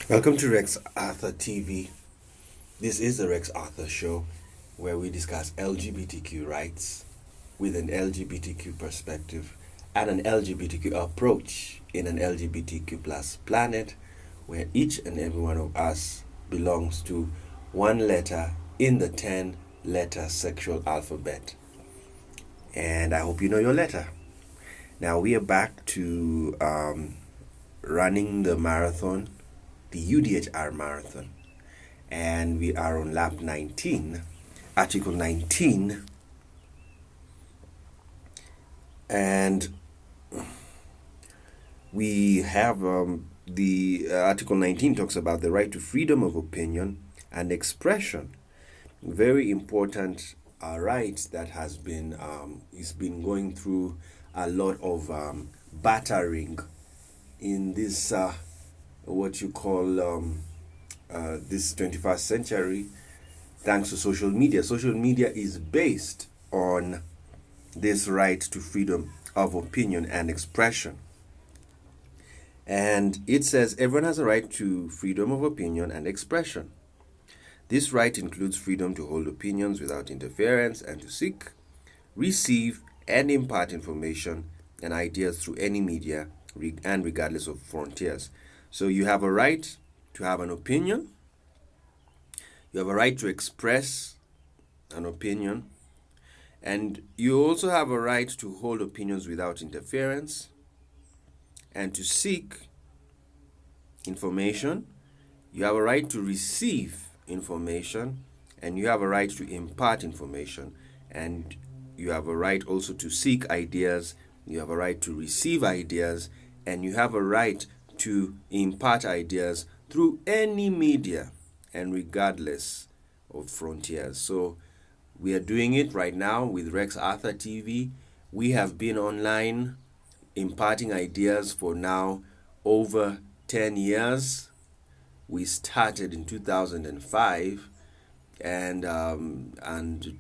Welcome to Rex Arthur TV. This is the Rex Arthur Show where we discuss LGBTQ rights with an LGBTQ perspective and an LGBTQ approach in an LGBTQ plus planet where each and every one of us belongs to one letter in the 10-letter sexual alphabet. And I hope you know your letter. Now we are back to running the marathon, the UDHR marathon, and we are on lap 19, article 19, and we have the article 19 talks about the right to freedom of opinion and expression. Very important right that has been is been going through a lot of battering in this what you call this 21st century, thanks to social media. Social media is based on this right to freedom of opinion and expression. And it says everyone has a right to freedom of opinion and expression. This right includes freedom to hold opinions without interference and to seek, receive, and impart information and ideas through any media and regardless of frontiers. So you have a right to have an opinion, you have a right to express an opinion, and you also have a right to hold opinions without interference and to seek information. You have a right to receive information, and you have a right to impart information, and you have a right also to seek ideas. You have a right to receive ideas, and you have a right to impart ideas through any media and regardless of frontiers. So we are doing it right now with Rex Arthur TV. We have been online imparting ideas for now over 10 years. We started in 2005, and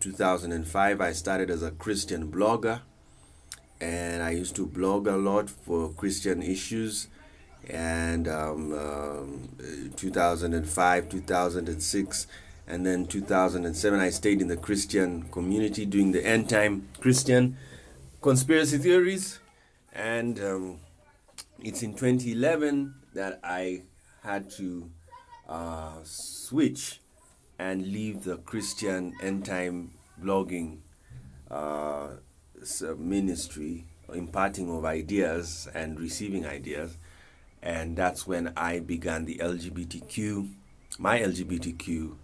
2005 I started as a Christian blogger, and I used to blog a lot for Christian issues. And 2005, 2006, and then 2007, I stayed in the Christian community doing the end time Christian conspiracy theories. And it's in 2011 that I had to switch and leave the Christian end time blogging ministry, imparting of ideas and receiving ideas. And that's when I began the my LGBTQ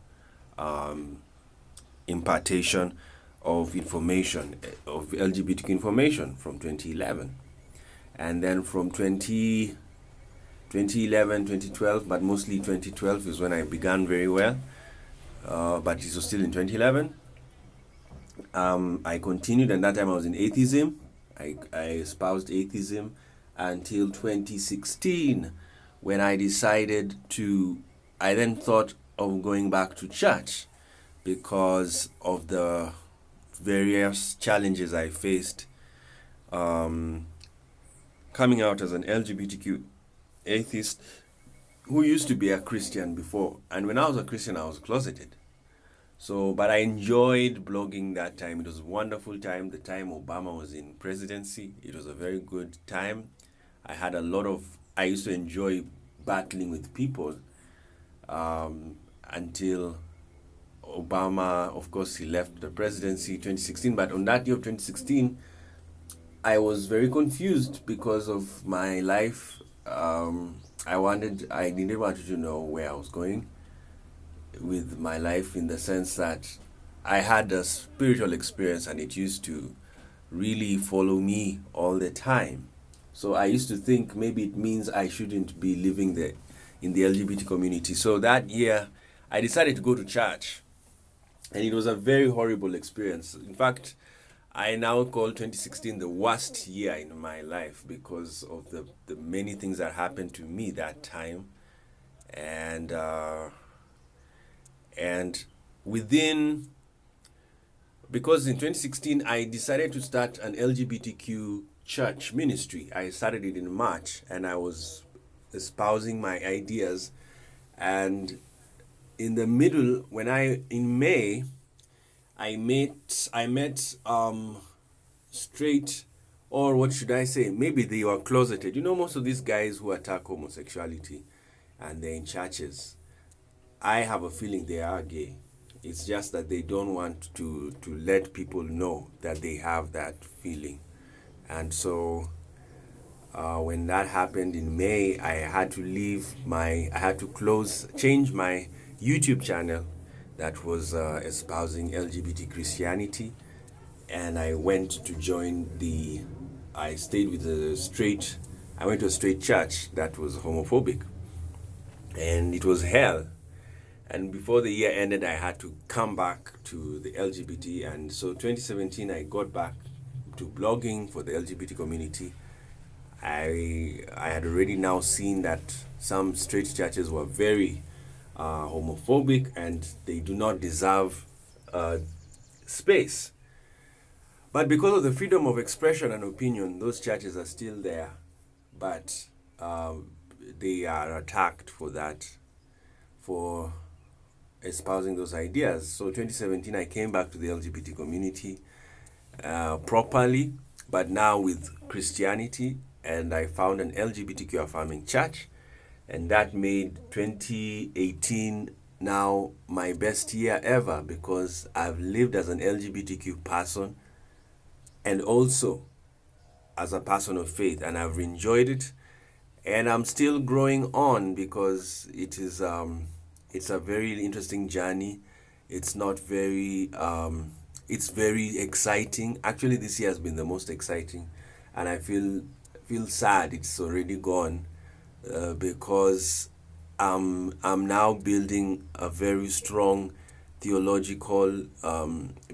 impartation of information, of LGBTQ information from 2011. And then from 2011, 2012, but mostly 2012 is when I began very well. But it was still in 2011. I continued, and that time I was in atheism. I espoused atheism until 2016, when I decided I then thought of going back to church because of the various challenges I faced coming out as an LGBTQ atheist who used to be a Christian before. And when I was a Christian, I was closeted. So, but I enjoyed blogging that time. It was a wonderful time. The time Obama was in presidency, it was a very good time. I used to enjoy battling with people until Obama, of course, he left the presidency 2016. But on that year of 2016, I was very confused because of my life. I didn't want to know where I was going with my life, in the sense that I had a spiritual experience and it used to really follow me all the time. So I used to think maybe it means I shouldn't be living in the LGBT community. So that year, I decided to go to church. And it was a very horrible experience. In fact, I now call 2016 the worst year in my life because of the many things that happened to me that time. And because in 2016 I decided to start an LGBTQ church ministry. I started it in March, and I was espousing my ideas And in the middle, in May, I met straight, or what should I say? Maybe they were closeted. You know, most of these guys who attack homosexuality and they're in churches, I have a feeling they are gay. It's just that they don't want to let people know that they have that feeling. And so when that happened in May, I had to change my YouTube channel that was espousing LGBT Christianity, and I went to join I went to a straight church that was homophobic, and it was hell. And before the year ended, I had to come back to the LGBT, and so 2017 I got back to blogging for the LGBT community. I had already now seen that some straight churches were very homophobic, and they do not deserve space. But because of the freedom of expression and opinion, those churches are still there, but they are attacked for that, for espousing those ideas. So 2017, I came back to the LGBT community properly, but now with Christianity, and I found an LGBTQ affirming church, and that made 2018 now my best year ever, because I've lived as an LGBTQ person and also as a person of faith, and I've enjoyed it, and I'm still growing on, because it's a very interesting journey. It's not very it's very exciting. Actually, this year has been the most exciting, and I feel sad it's already gone, because I'm now building a very strong theological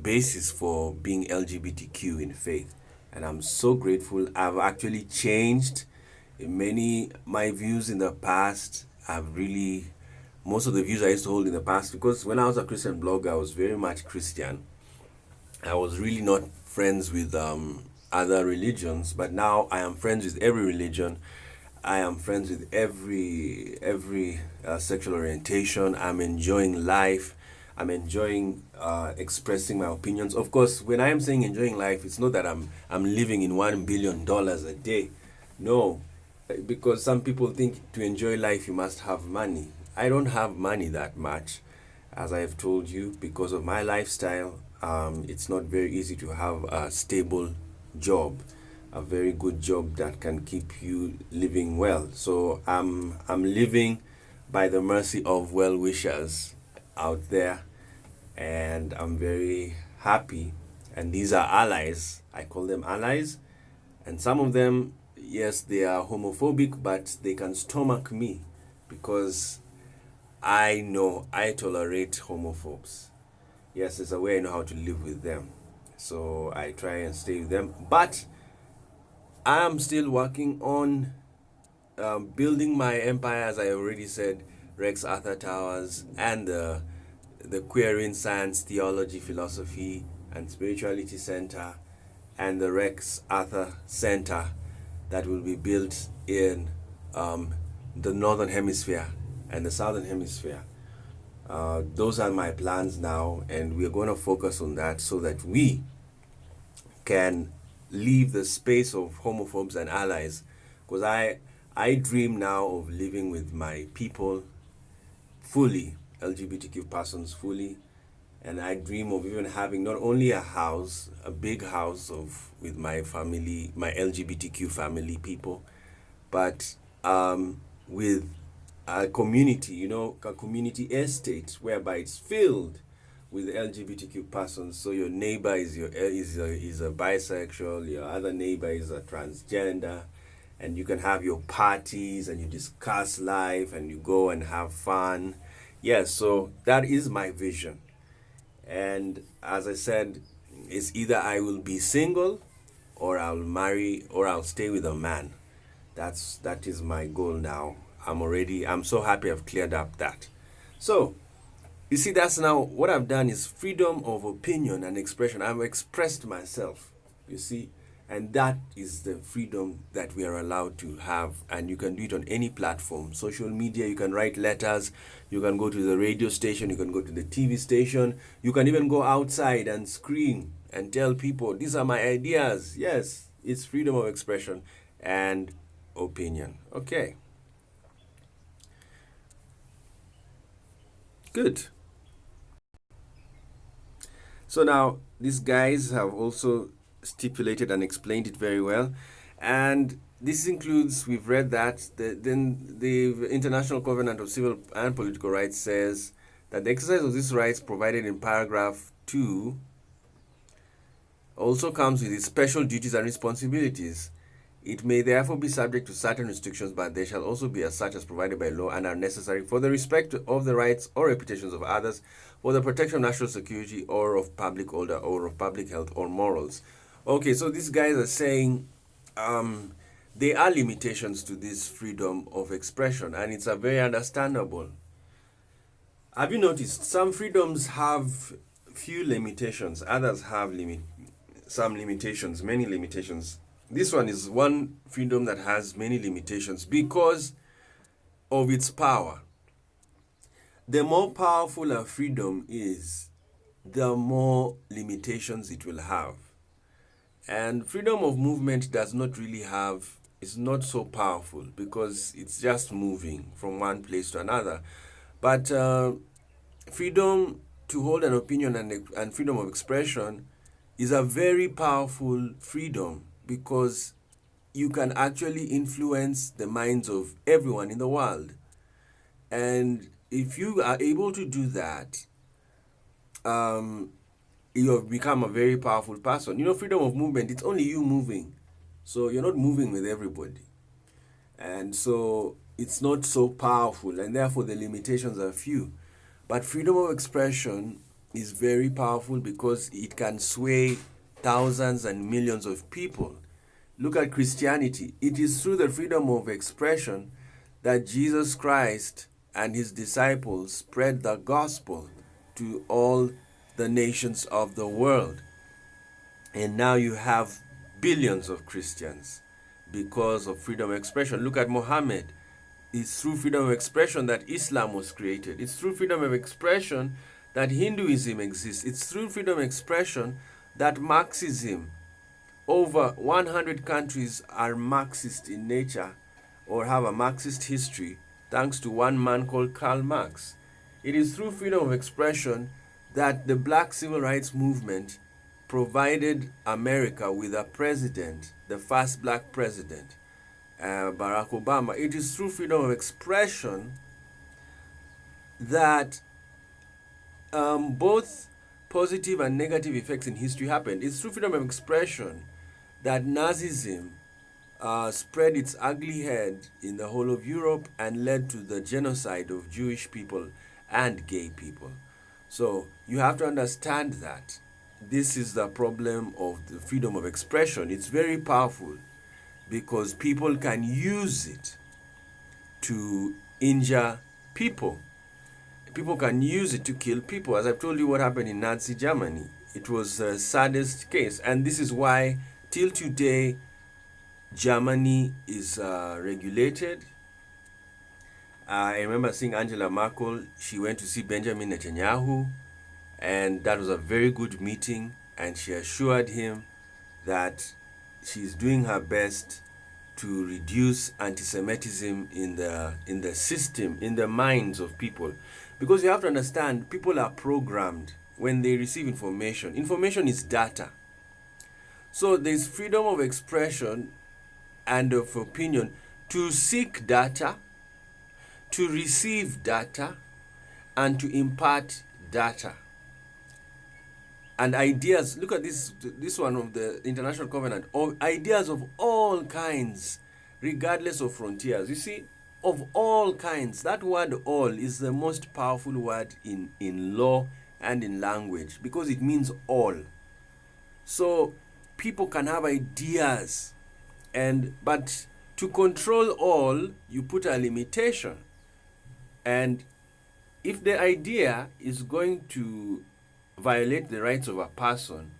basis for being LGBTQ in faith, and I'm so grateful. I've actually changed my views in the past. Most of the views I used to hold in the past, because when I was a Christian blogger, I was very much Christian. I was really not friends with other religions, but now I am friends with every religion. I am friends with every sexual orientation. I'm enjoying life. I'm enjoying expressing my opinions. Of course, when I am saying enjoying life, it's not that I'm living in $1 billion a day. No, because some people think to enjoy life you must have money. I don't have money that much, as I have told you, because of my lifestyle. It's not very easy to have a stable job, a very good job that can keep you living well. So I'm living by the mercy of well-wishers out there, and I'm very happy. And these are allies. I call them allies. And some of them, yes, they are homophobic, but they can stomach me, because I know I tolerate homophobes. Yes, there's a way I know how to live with them. So I try and stay with them. But I'm still working on building my empire, as I already said, Rex Arthur Towers, and the Queer in Science, Theology, Philosophy, and Spirituality Center, and the Rex Arthur Center that will be built in the Northern Hemisphere and the Southern Hemisphere. Those are my plans now, and we're going to focus on that so that we can leave the space of homophobes and allies, because I dream now of living with my people fully, LGBTQ persons fully, and I dream of even having not only a house, a big house with my family, my LGBTQ family people, but with a community, a community estate whereby it's filled with LGBTQ persons. So your neighbor is a bisexual, your other neighbor is a transgender, and you can have your parties and you discuss life and you go and have fun. Yes, so that is my vision. And as I said, it's either I will be single, or I'll marry, or I'll stay with a man. That is my goal now. I'm so happy I've cleared up that. So, you see, that's now what I've done is freedom of opinion and expression. I've expressed myself, you see, And that is the freedom that we are allowed to have. And you can do it on any platform. Social media, you can write letters, you can go to the radio station, you can go to the TV station, you can even go outside and scream and tell people, these are my ideas. Yes, it's freedom of expression and opinion. Okay. Good. So now, these guys have also stipulated and explained it very well. And this includes, we've read that, then the International Covenant of Civil and Political Rights says that the exercise of these rights provided in paragraph 2 also comes with its special duties and responsibilities. It may therefore be subject to certain restrictions, but they shall also be as such as provided by law and are necessary for the respect of the rights or reputations of others, for the protection of national security or of public order or of public health or morals. Okay, so these guys are saying there are limitations to this freedom of expression, and it's a very understandable. Have you noticed some freedoms have few limitations, others have some limitations, many limitations. This one is one freedom that has many limitations because of its power. The more powerful a freedom is, the more limitations it will have. And freedom of movement does not really have, it's not so powerful because it's just moving from one place to another. But freedom to hold an opinion and freedom of expression is a very powerful freedom because you can actually influence the minds of everyone in the world. And if you are able to do that, you have become a very powerful person. You know, freedom of movement, it's only you moving. So you're not moving with everybody. And so it's not so powerful, and therefore the limitations are few. But freedom of expression is very powerful because it can sway thousands and millions of people. Look at Christianity. It is through the freedom of expression that Jesus Christ and his disciples spread the gospel to all the nations of the world. And now you have billions of Christians because of freedom of expression. Look at Muhammad. It's through freedom of expression that Islam was created. It's through freedom of expression that Hinduism exists. It's through freedom of expression that Marxism, over 100 countries are Marxist in nature or have a Marxist history, thanks to one man called Karl Marx. It is through freedom of expression that the Black Civil Rights Movement provided America with a president, the first black president, Barack Obama. It is through freedom of expression that both positive and negative effects in history happened. It's through freedom of expression that Nazism spread its ugly head in the whole of Europe and led to the genocide of Jewish people and gay people. So you have to understand that this is the problem of the freedom of expression. It's very powerful because people can use it to injure people. People can use it to kill people. As I've told you what happened in Nazi Germany, it was the saddest case. And this is why, till today, Germany is regulated. I remember seeing Angela Merkel. She went to see Benjamin Netanyahu, and that was a very good meeting. And she assured him that she's doing her best to reduce anti-Semitism in the system, in the minds of people. Because you have to understand, people are programmed when they receive information. Information is data. So there's freedom of expression and of opinion to seek data, to receive data, and to impart data. And ideas, look at this one of the International Covenant, of ideas of all kinds, regardless of frontiers. You see, of all kinds, that word all is the most powerful word in law and in language because it means all. So people can have ideas, but to control all, you put a limitation. And if the idea is going to violate the rights of a person,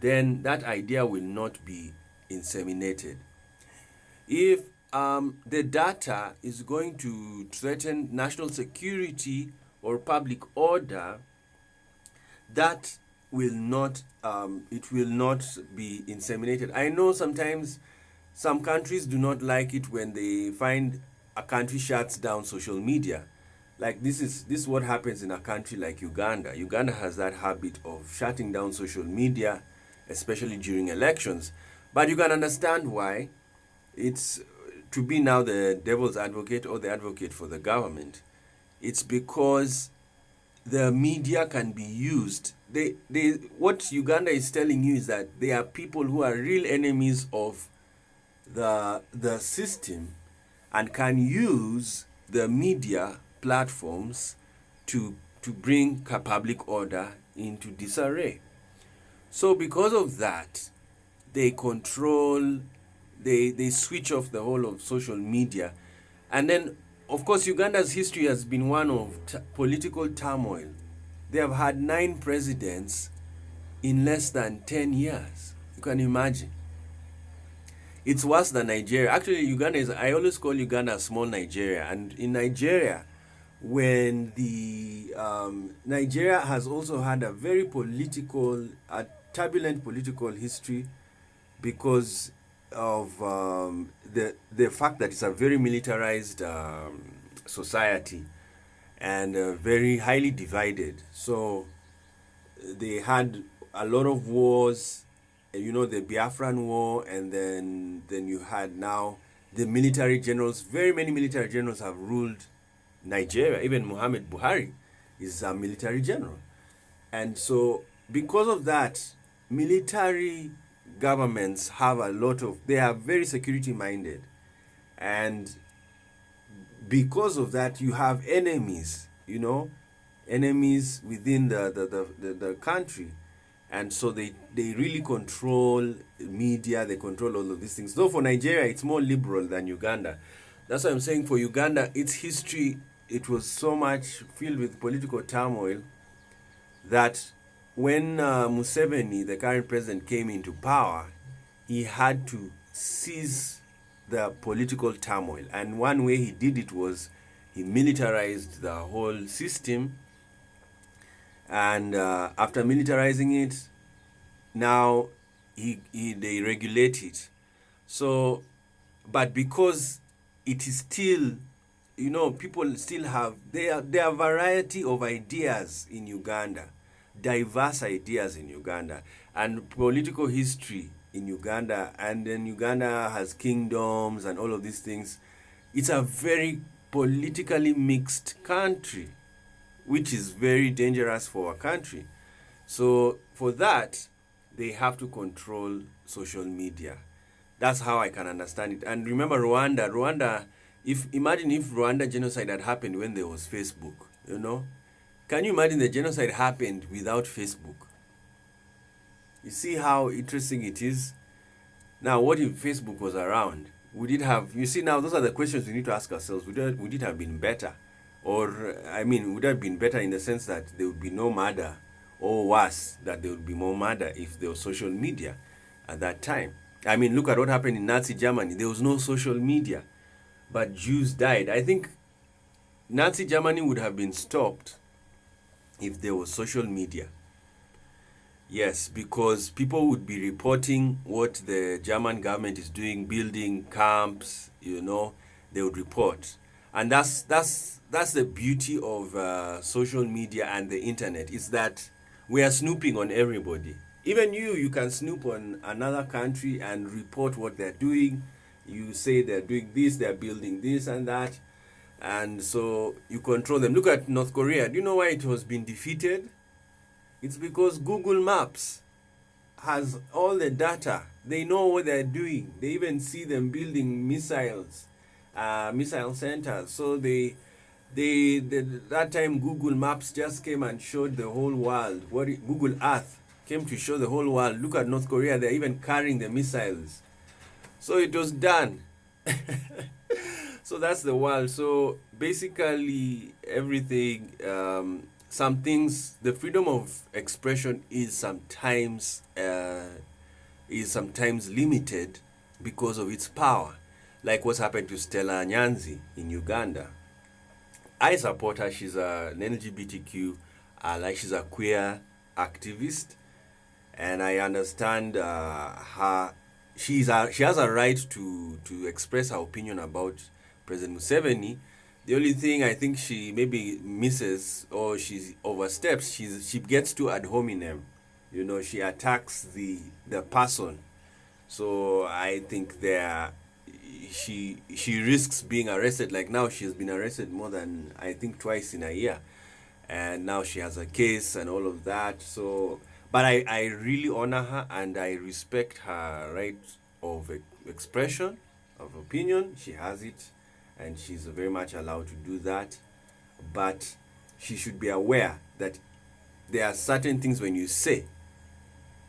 then that idea will not be inseminated. If the data is going to threaten national security or public order, that will not it will not be inseminated. I know sometimes some countries do not like it when they find a country shuts down social media. Like this is what happens in a country like Uganda. Uganda has that habit of shutting down social media, especially during elections. But you can understand why. It's to be now the devil's advocate or the advocate for the government. It's because the media can be used. What Uganda is telling you is that there are people who are real enemies of the system and can use the media platforms to bring public order into disarray. So because of that, they control, they switch off the whole of social media. And then, of course, Uganda's history has been one of political turmoil. They have had 9 presidents in less than 10 years. You can imagine. It's worse than Nigeria. Actually, Uganda is, I always call Uganda a small Nigeria. And in Nigeria, when the, Nigeria has also had a very a turbulent political history because of the fact that it's a very militarized society and very highly divided. So they had a lot of wars, you know, the Biafran War, and then you had now the military generals. Very many military generals have ruled Nigeria. Even Muhammad Buhari is a military general. And so because of that, military governments have they are very security minded. And because of that, you have enemies, you know, enemies within the country. And so they really control media, they control all of these things. Though for Nigeria, it's more liberal than Uganda. That's why I'm saying for Uganda, its history, it was so much filled with political turmoil that when Museveni, the current president, came into power, he had to seize the political turmoil. And one way he did it was he militarized the whole system. And after militarizing it, now they regulate it. So, but because it is still, you know, people still have, there are a variety of ideas in Uganda, diverse ideas in Uganda, and political history in Uganda, and then Uganda has kingdoms and all of these things. It's a very politically mixed country, which is very dangerous for a country. So for that, they have to control social media. That's how I can understand it. And remember Rwanda, imagine if Rwanda genocide had happened when there was Facebook, you know? Can you imagine the genocide happened without Facebook? You see how interesting it is? Now, what if Facebook was around? Would it have, you see now, those are the questions we need to ask ourselves. Would it have been better? Or, I mean, would it have been better in the sense that there would be no murder, or worse, that there would be more murder if there was social media at that time? I mean, look at what happened in Nazi Germany. There was no social media, but Jews died. I think Nazi Germany would have been stopped if there was social media. Yes, because people would be reporting what the German government is doing, building camps, you know, they would report. And that's the beauty of social media and the internet, is that we are snooping on everybody. Even you can snoop on another country and report what they're doing. You say they're doing this, they're building this and that. And so you control them. Look at North Korea. Do you know why it was being defeated? It's because Google Maps has all the data. They know what they're doing. They even see them building missiles, missile centers. So that time Google Maps just came and showed the whole world. Google Earth came to show the whole world. Look at North Korea. They're even carrying the missiles. So it was done. So that's the world. So basically everything, some things, the freedom of expression is sometimes limited because of its power, like what's happened to Stella Nyanzi in Uganda. I support her. She's an LGBTQ, like she's a queer activist, and I understand her. She has a right to express her opinion about President Museveni. The only thing I think she maybe misses or she oversteps, she gets too ad hominem. You know, she attacks the person. So I think she risks being arrested. Like now, she's been arrested more than I think twice in a year, and now she has a case and all of that. So, but I really honor her and I respect her right of expression, of opinion. She has it, and she's very much allowed to do that. But she should be aware that there are certain things when you say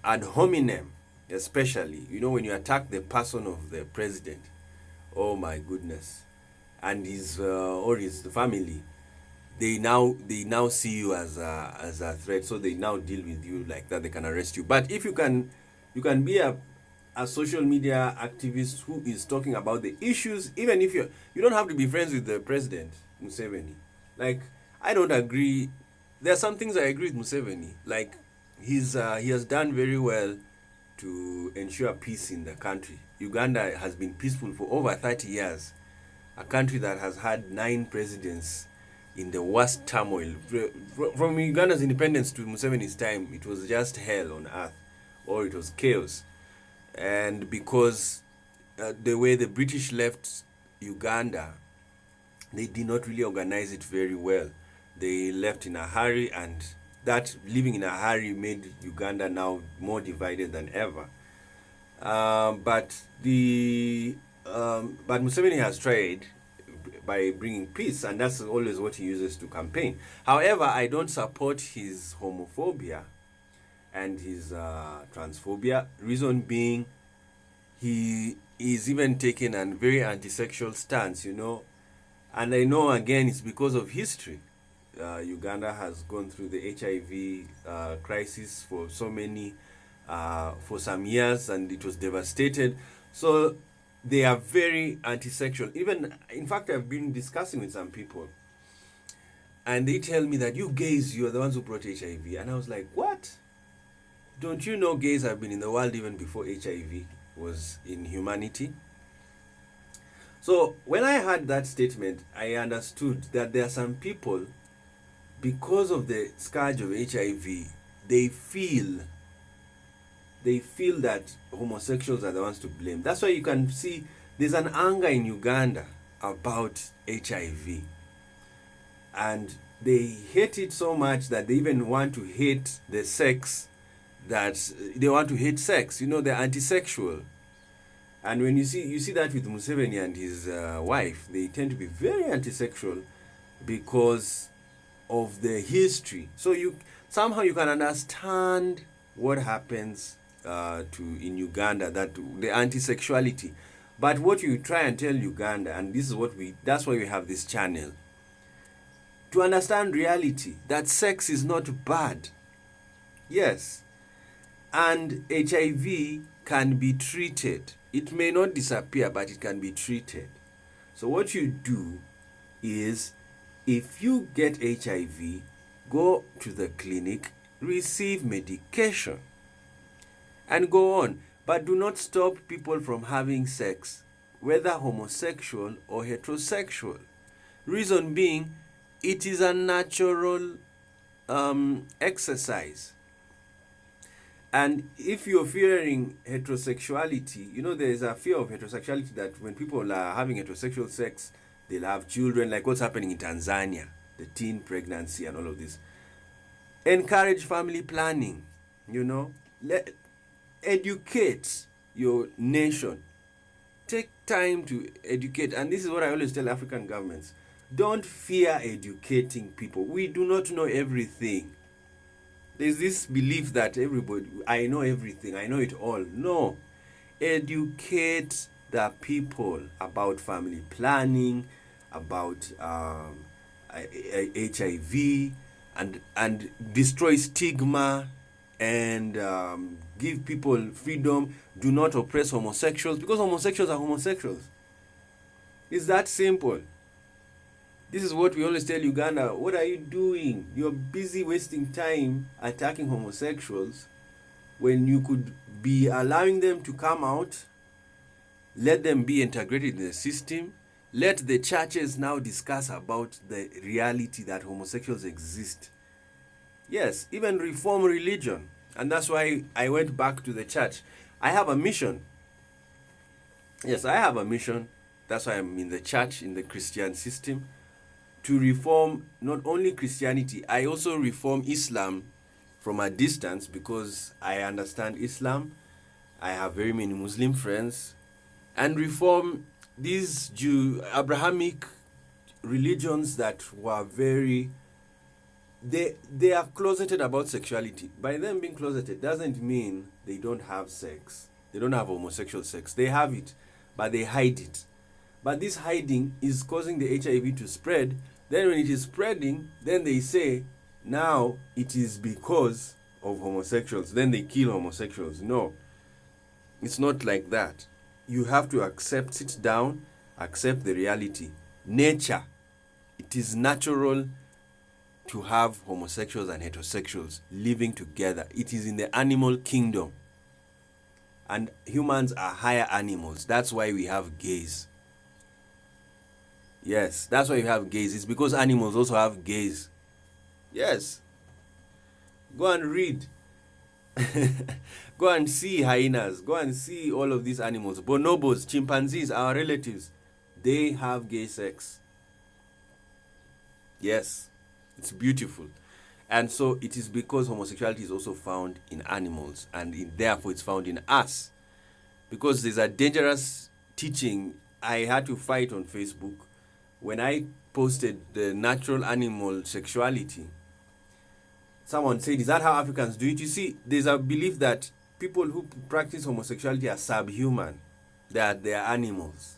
ad hominem, especially, you know, when you attack the person of the president, oh my goodness, and his or his family, they now see you as a threat, so they now deal with you like that. They can arrest you. But if you can be a social media activist who is talking about the issues, even if you don't have to be friends with the president Museveni. Like, I don't agree. There are some things I agree with Museveni. Like, he has done very well to ensure peace in the country. Uganda has been peaceful for over 30 years. A country that has had 9 presidents in the worst turmoil. From Uganda's independence to Museveni's time, it was just hell on earth, or it was chaos. And because the way the British left Uganda, they did not really organize it very well. They left in a hurry, and that living in a hurry made Uganda now more divided than ever. But Museveni has tried by bringing peace, and that's always what he uses to campaign. However, I don't support his homophobia and his transphobia. Reason being, he is even taking a very anti-sexual stance, you know. And I know, again, it's because of history. Uganda has gone through the HIV crisis for for some years, and it was devastated. So they are very anti-sexual. Even, in fact, I've been discussing with some people, and they tell me that you gays, you're the ones who brought HIV. And I was like, what? Don't you know gays have been in the world even before HIV was in humanity? So when I heard that statement, I understood that there are some people, because of the scourge of HIV, they feel that homosexuals are the ones to blame. That's why you can see there's an anger in Uganda about HIV. And they hate it so much that they even want to hate the sex, that they want to hate sex. You know, they're anti-sexual. And when you see that with Museveni and his wife, they tend to be very anti-sexual because of the history. So somehow you can understand what happens in Uganda, that the anti-sexuality. But what you try and tell Uganda, and this is that's why we have this channel, to understand reality, that sex is not bad. Yes. And HIV can be treated. It may not disappear, but it can be treated. So what you do is, if you get HIV, go to the clinic, receive medication, and go on. But do not stop people from having sex, whether homosexual or heterosexual. Reason being, it is a natural exercise. And if you're fearing heterosexuality, you know, there is a fear of heterosexuality, that when people are having heterosexual sex, they'll have children, like what's happening in Tanzania, the teen pregnancy and all of this. Encourage family planning, you know. Educate your nation. Take time to educate. And this is what I always tell African governments. Don't fear educating people. We do not know everything. There's this belief that I know everything, I know it all. No. Educate the people about family planning, about HIV, and destroy stigma and give people freedom. Do not oppress homosexuals, because homosexuals are homosexuals. It's that simple. This is what we always tell Uganda. What are you doing? You're busy wasting time attacking homosexuals when you could be allowing them to come out, let them be integrated in the system, let the churches now discuss about the reality that homosexuals exist. Yes, even reform religion. And that's why I went back to the church. I have a mission. Yes, I have a mission. That's why I'm in the church, in the Christian system, to reform not only Christianity, I also reform Islam from a distance, because I understand Islam. I have very many Muslim friends. And reform these Abrahamic religions that were very... They are closeted about sexuality. By them being closeted doesn't mean they don't have sex. They don't have homosexual sex. They have it, but they hide it. But this hiding is causing the HIV to spread. Then when it is spreading, then they say, now it is because of homosexuals. Then they kill homosexuals. No, it's not like that. You have to sit down, accept the reality. Nature, it is natural to have homosexuals and heterosexuals living together. It is in the animal kingdom. And humans are higher animals. That's why we have gays. Yes, that's why we have gays. It's because animals also have gays. Yes. Go and read. Go and see hyenas. Go and see all of these animals. Bonobos, chimpanzees, our relatives. They have gay sex. Yes. It's beautiful. And so it is because homosexuality is also found in animals, and therefore it's found in us. Because there's a dangerous teaching I had to fight on Facebook when I posted the natural animal sexuality. Someone said, is that how Africans do it? You see, there's a belief that people who practice homosexuality are subhuman. They are animals.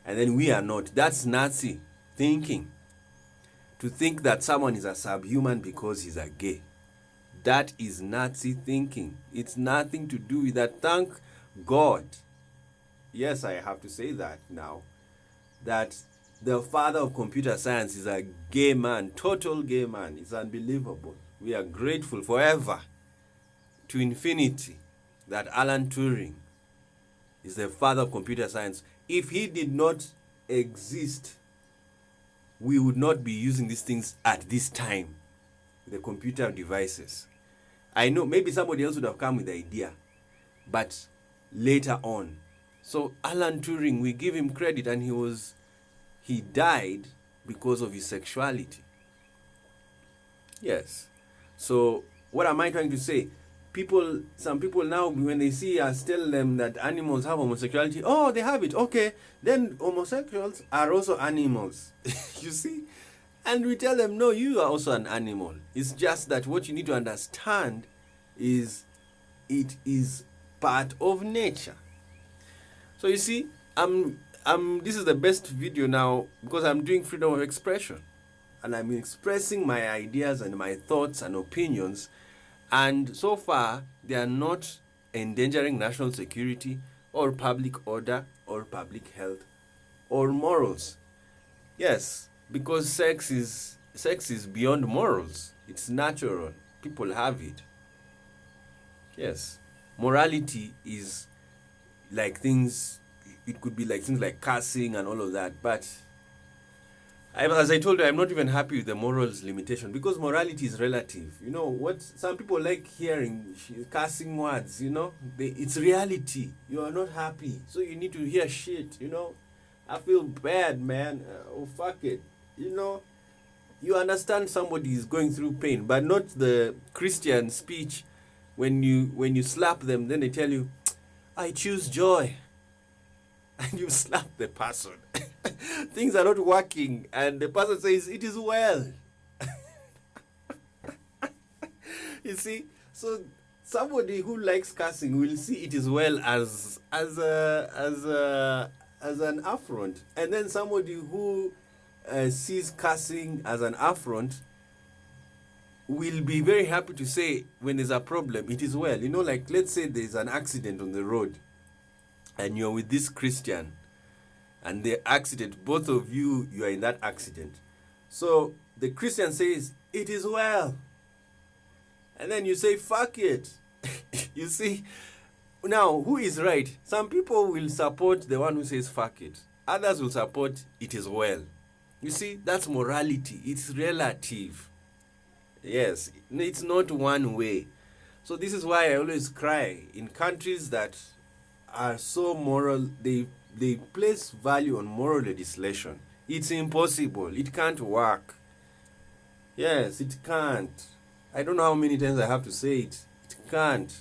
And then we are not. That's Nazi thinking. To think that someone is a subhuman because he's a gay. That is Nazi thinking. It's nothing to do with that. Thank God. Yes, I have to say that now. That the father of computer science is a gay man, total gay man. It's unbelievable. We are grateful forever to infinity that Alan Turing is the father of computer science. If he did not exist, we would not be using these things at this time, the computer devices. I know maybe somebody else would have come with the idea, but later on. So Alan Turing, we give him credit, and he died because of his sexuality. Yes. So what am I trying to say? Some people now, when they see us tell them that animals have homosexuality, oh, they have it. Okay, then homosexuals are also animals. You see? And we tell them, no, you are also an animal. It's just that what you need to understand is it is part of nature. So you see, this is the best video now because I'm doing freedom of expression. And I'm expressing my ideas and my thoughts and opinions. And so far, they are not endangering national security or public order or public health or morals. Yes, because sex is beyond morals. It's natural. People have it. Yes. Morality is like things, it could be like things like cursing and all of that. But as I told you, I'm not even happy with the morals limitation because morality is relative. You know what? Some people like hearing cursing words, it's reality. You are not happy, so you need to hear shit, I feel bad, man. Oh, fuck it. You understand somebody is going through pain, but not the Christian speech. When you slap them, then they tell you, I choose joy. And you slap the person. Things are not working, and the person says, it is well. You see? So somebody who likes cursing will see it is well as an affront. And then somebody who sees cursing as an affront will be very happy to say when there's a problem, it is well. You know, like let's say there's an accident on the road and you're with this Christian and the accident, both of you are in that accident. So the Christian says, it is well. And then you say, fuck it. You see, now who is right? Some people will support the one who says fuck it. Others will support it is well. You see, that's morality. It's relative. Yes, it's not one way. So this is why I always cry. In countries that are so moral, they place value on moral legislation. It's impossible. It can't work. Yes, it can't. I don't know how many times I have to say it. It can't.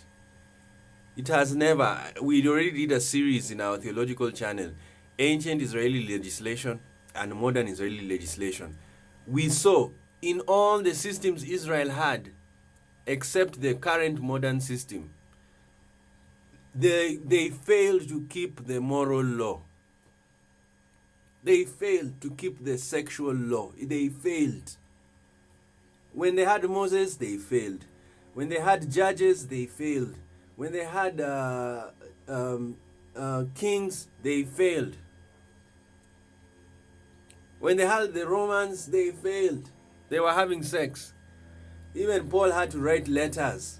It has never. We already did a series in our theological channel, Ancient Israeli Legislation and Modern Israeli Legislation. We saw in all the systems Israel had, except the current modern system, they failed to keep the moral law. They failed to keep the sexual law. They failed. When they had Moses, they failed. When they had judges, they failed. When they had kings, they failed. When they had the Romans, they failed. They were having sex. Even Paul had to write letters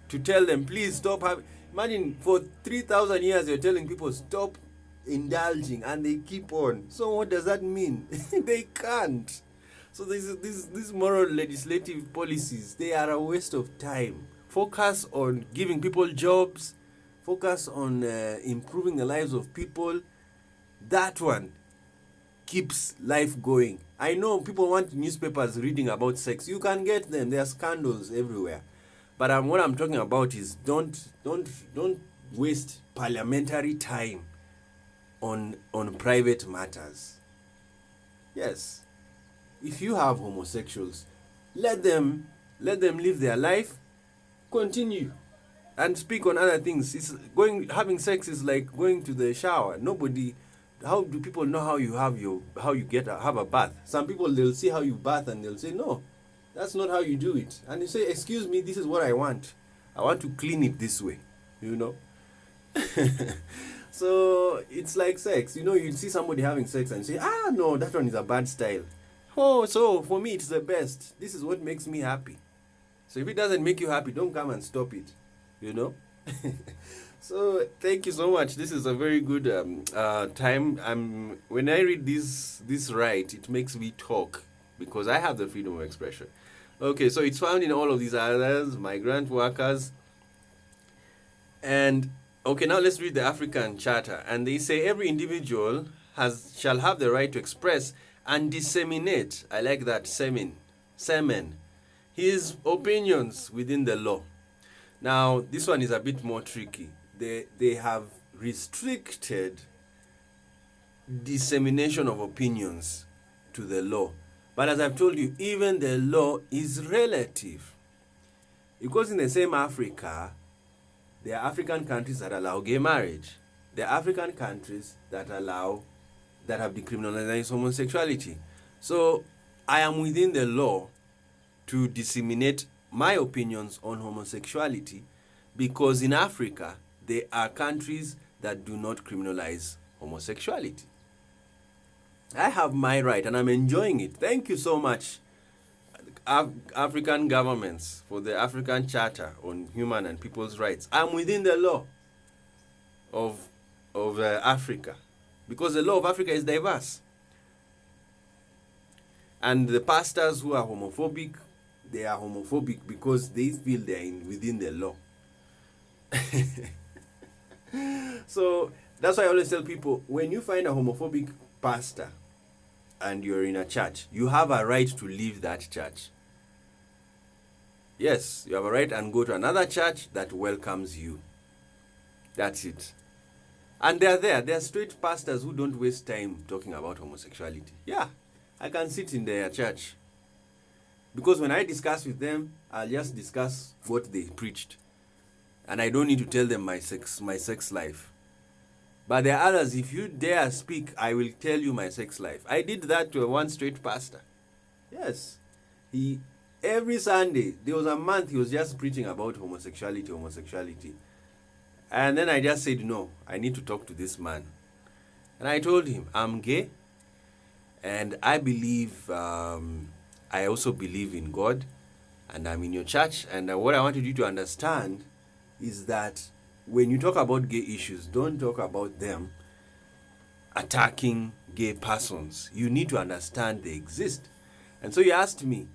to tell them, please stop having. Imagine, for 3,000 years you're telling people stop indulging, and they keep on. So what does that mean? They can't. So these moral legislative policies, they are a waste of time. Focus on giving people jobs. Focus on improving the lives of people. That one keeps life going. I know people want newspapers reading about sex. You can get them. There are scandals everywhere. But what I'm talking about is don't waste parliamentary time on private matters. Yes. If you have homosexuals, let them live their life, continue, and speak on other things. Having sex is like going to the shower. How do people know how you have a bath? Some people, they'll see how you bath and they'll say, no, that's not how you do it. And you say, excuse me, this is what I want. I want to clean it this way, you know. So it's like sex. You know, you see somebody having sex and say, no, that one is a bad style. Oh, so for me it's the best. This is what makes me happy. So if it doesn't make you happy, don't come and stop it, you know. So thank you so much. This is a very good time. When I read this right, it makes me talk because I have the freedom of expression. Okay, so it's found in all of these others, migrant workers. And okay, now let's read the African Charter. And they say every individual shall have the right to express and disseminate, I like that, semen, his opinions within the law. Now, this one is a bit more tricky. They have restricted dissemination of opinions to the law. But as I've told you, even the law is relative. Because in the same Africa, there are African countries that allow gay marriage. There are African countries that have decriminalized homosexuality. So I am within the law to disseminate my opinions on homosexuality because in Africa, there are countries that do not criminalize homosexuality. I have my right and I'm enjoying it. Thank you so much, African governments, for the African Charter on Human and People's Rights. I'm within the law of Africa because the law of Africa is diverse. And the pastors who are homophobic, they are homophobic because they feel they are within the law. So that's why I always tell people, when you find a homophobic pastor and you're in a church, you have a right to leave that church. Yes, you have a right and go to another church that welcomes you. That's it. And they're straight pastors who don't waste time talking about homosexuality. Yeah, I can sit in their church. Because when I discuss with them, I'll just discuss what they preached. And I don't need to tell them my sex life. But there are others, if you dare speak, I will tell you my sex life. I did that to one straight pastor. Yes. He Every Sunday, there was a month he was just preaching about homosexuality. And then I just said, no, I need to talk to this man. And I told him, I'm gay, and I believe, I also believe in God, and I'm in your church. And what I wanted you to understand is that when you talk about gay issues, don't talk about them attacking gay persons. You need to understand they exist. And so he asked me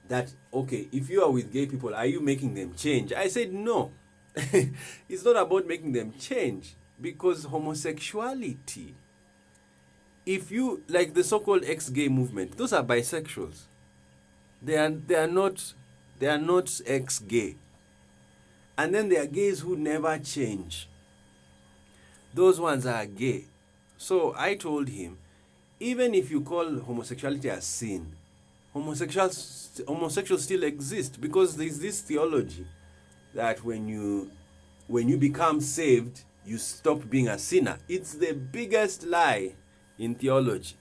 that, okay, if you are with gay people, are you making them change? I said, no. It's not about making them change, because homosexuality, if you, like the so-called ex-gay movement, those are bisexuals. They are not ex-gay. And then there are gays who never change. Those ones are gay. So I told him, even if you call homosexuality a sin, homosexuals still exist, because there's this theology that when you become saved, you stop being a sinner. It's the biggest lie in theology.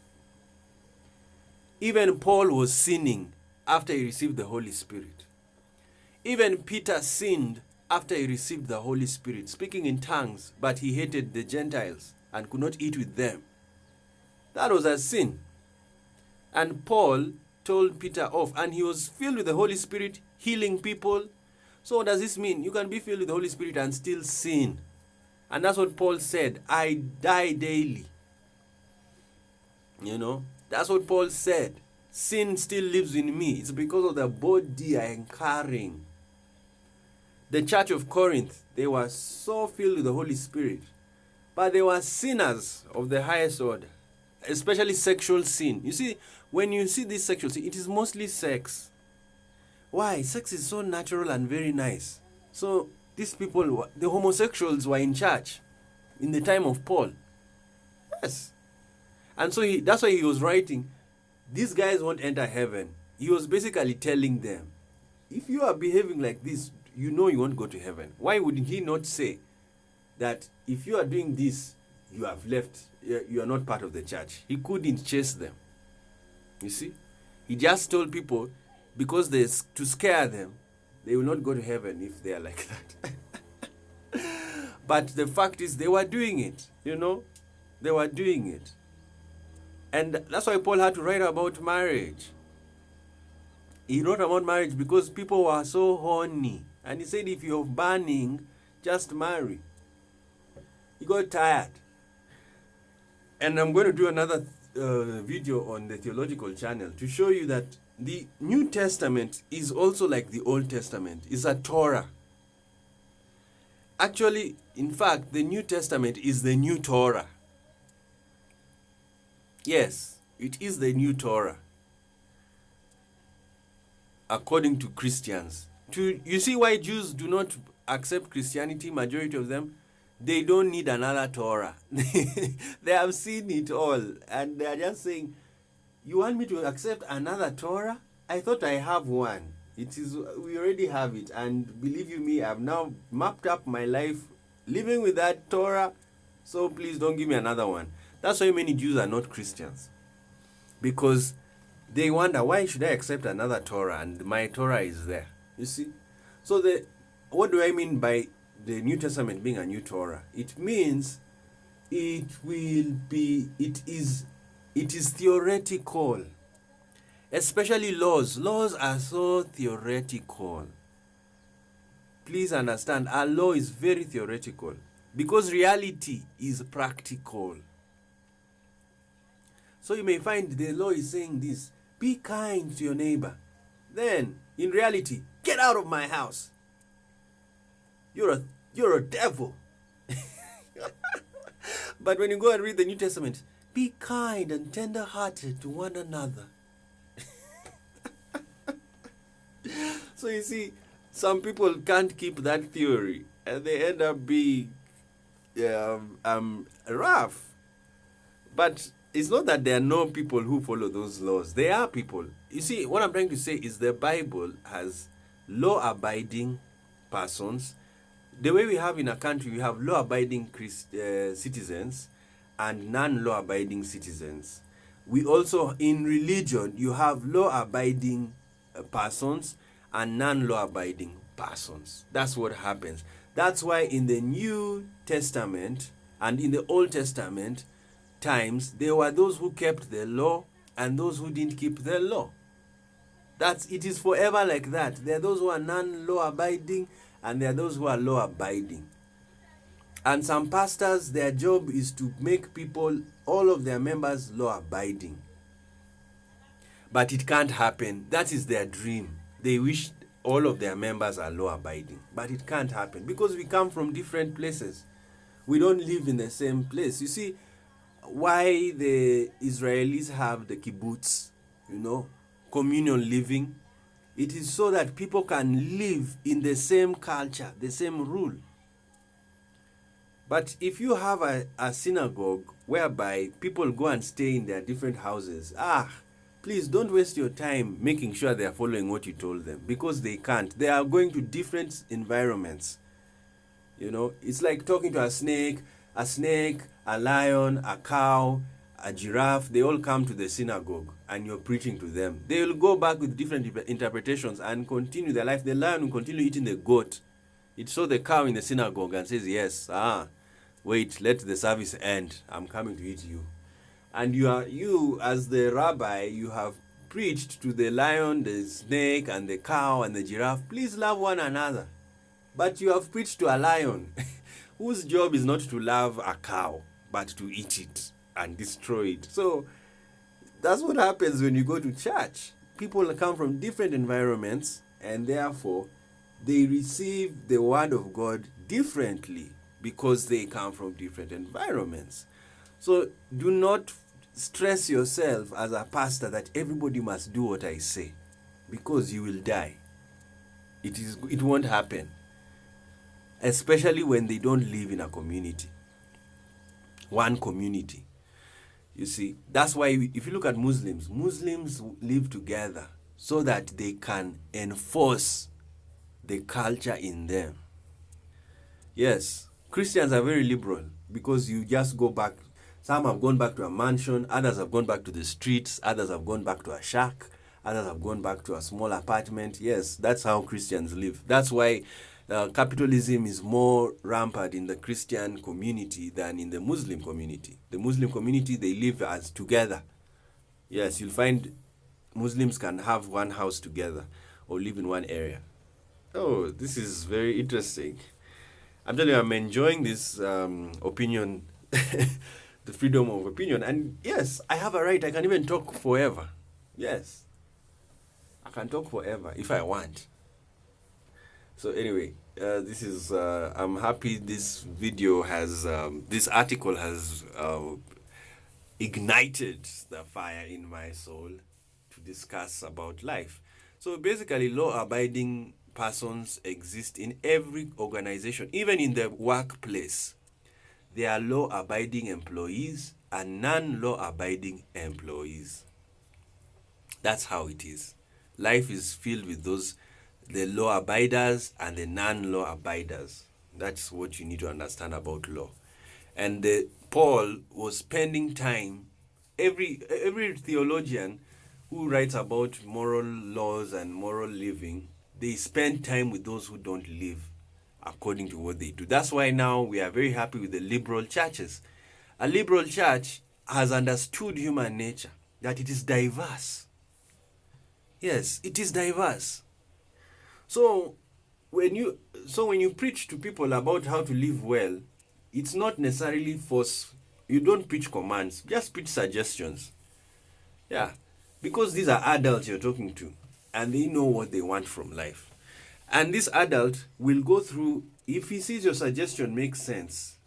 Even Paul was sinning after he received the Holy Spirit. Even Peter sinned after he received the Holy Spirit, speaking in tongues, but he hated the Gentiles and could not eat with them. That was a sin. And Paul told Peter off, and he was filled with the Holy Spirit, healing people. So what does this mean? You can be filled with the Holy Spirit and still sin. And that's what Paul said, I die daily. You know, that's what Paul said. Sin still lives in me. It's because of the body I am carrying. The church of Corinth, they were so filled with the Holy Spirit, but they were sinners of the highest order, especially sexual sin. You see, when you see this sexual sin, it is mostly sex. Why? Sex is so natural and very nice. So these people, the homosexuals, were in church in the time of Paul. Yes. And so that's why he was writing, these guys won't enter heaven. He was basically telling them, if you are behaving like this, you know you won't go to heaven. Why would he not say that if you are doing this, you have left, you are not part of the church? He couldn't chase them. You see? He just told people, because to scare them, they will not go to heaven if they are like that. But the fact is, they were doing it, you know? They were doing it. And that's why Paul had to write about marriage. He wrote about marriage because people were so horny. And he said, if you're burning, just marry. He got tired. And I'm going to do another video on the theological channel to show you that the New Testament is also like the Old Testament. It's a Torah. Actually, in fact, the New Testament is the new Torah. Yes, it is the new Torah, according to Christians. You see why Jews do not accept Christianity, majority of them? They don't need another Torah. They have seen it all, and they are just saying, you want me to accept another Torah? I thought I have one. We already have it, and believe you me, I've now mapped up my life living with that Torah, so please don't give me another one. That's why many Jews are not Christians, because they wonder, why should I accept another Torah and my Torah is there? You see? So what do I mean by the New Testament being a new Torah? It means it is theoretical. Especially laws. Laws are so theoretical. Please understand, our law is very theoretical, because reality is practical. So you may find the law is saying this, be kind to your neighbor. Then, in reality, get out of my house. You're a devil. But when you go and read the New Testament, be kind and tender-hearted to one another. So you see, some people can't keep that theory, and they end up being rough. But it's not that there are no people who follow those laws. There are people. You see, what I'm trying to say is the Bible has law-abiding persons. The way we have in a country, we have law-abiding citizens and non-law-abiding citizens. We also, in religion, you have law-abiding persons and non-law abiding persons. That's what happens. That's why in the New Testament and in the Old Testament times, there were those who kept the law and those who didn't keep the law. It is forever like that. There are those who are non-law abiding and there are those who are law abiding. And some pastors, their job is to make people, all of their members, law abiding. But it can't happen. That is their dream. They wish all of their members are law abiding. But it can't happen because we come from different places. We don't live in the same place. You see, why the Israelis have the kibbutz, communal living, it is so that people can live in the same culture, the same rule. But if you have a synagogue whereby people go and stay in their different houses, please don't waste your time making sure they are following what you told them, because they can't. They are going to different environments. It's like talking to a snake, a lion, a cow, a giraffe. They all come to the synagogue and you're preaching to them. They will go back with different interpretations and continue their life. The lion will continue eating the goat. It saw the cow in the synagogue and says, yes, wait, let the service end. I'm coming to eat you. And you as the rabbi, you have preached to the lion, the snake, and the cow, and the giraffe. Please love one another. But you have preached to a lion whose job is not to love a cow, but to eat it and destroy it. So that's what happens when you go to church. People come from different environments, and therefore they receive the word of God differently because they come from different environments. So do not stress yourself as a pastor that everybody must do what I say, because you will die. It won't happen. Especially when they don't live in a community. One community. You see, that's why if you look at Muslims live together so that they can enforce the culture in them. Yes, Christians are very liberal because you just go back. Some have gone back to a mansion, others have gone back to the streets, others have gone back to a shack, others have gone back to a small apartment. Yes, that's how Christians live. That's why capitalism is more rampant in the Christian community than in the Muslim community. The Muslim community, they live as together. Yes, you'll find Muslims can have one house together or live in one area. Oh, this is very interesting. I'm telling you, I'm enjoying this opinion, the freedom of opinion. And yes, I have a right. I can even talk forever. Yes, I can talk forever if I want. So anyway, this is, I'm happy this video has, this article has ignited the fire in my soul to discuss about life. So basically, law-abiding persons exist in every organization, even in the workplace. There are law-abiding employees and non-law-abiding employees. That's how it is. Life is filled with the law abiders and the non-law abiders. That's what you need to understand about law. And Paul was spending time, every theologian who writes about moral laws and moral living, they spend time with those who don't live according to what they do. That's why now we are very happy with the liberal churches. A liberal church has understood human nature, that it is diverse. Yes, it is diverse. So when you preach to people about how to live well, it's not necessarily force. You don't preach commands, just preach suggestions. Yeah, because these are adults you're talking to, and they know what they want from life. And this adult will go through, if he sees your suggestion makes sense,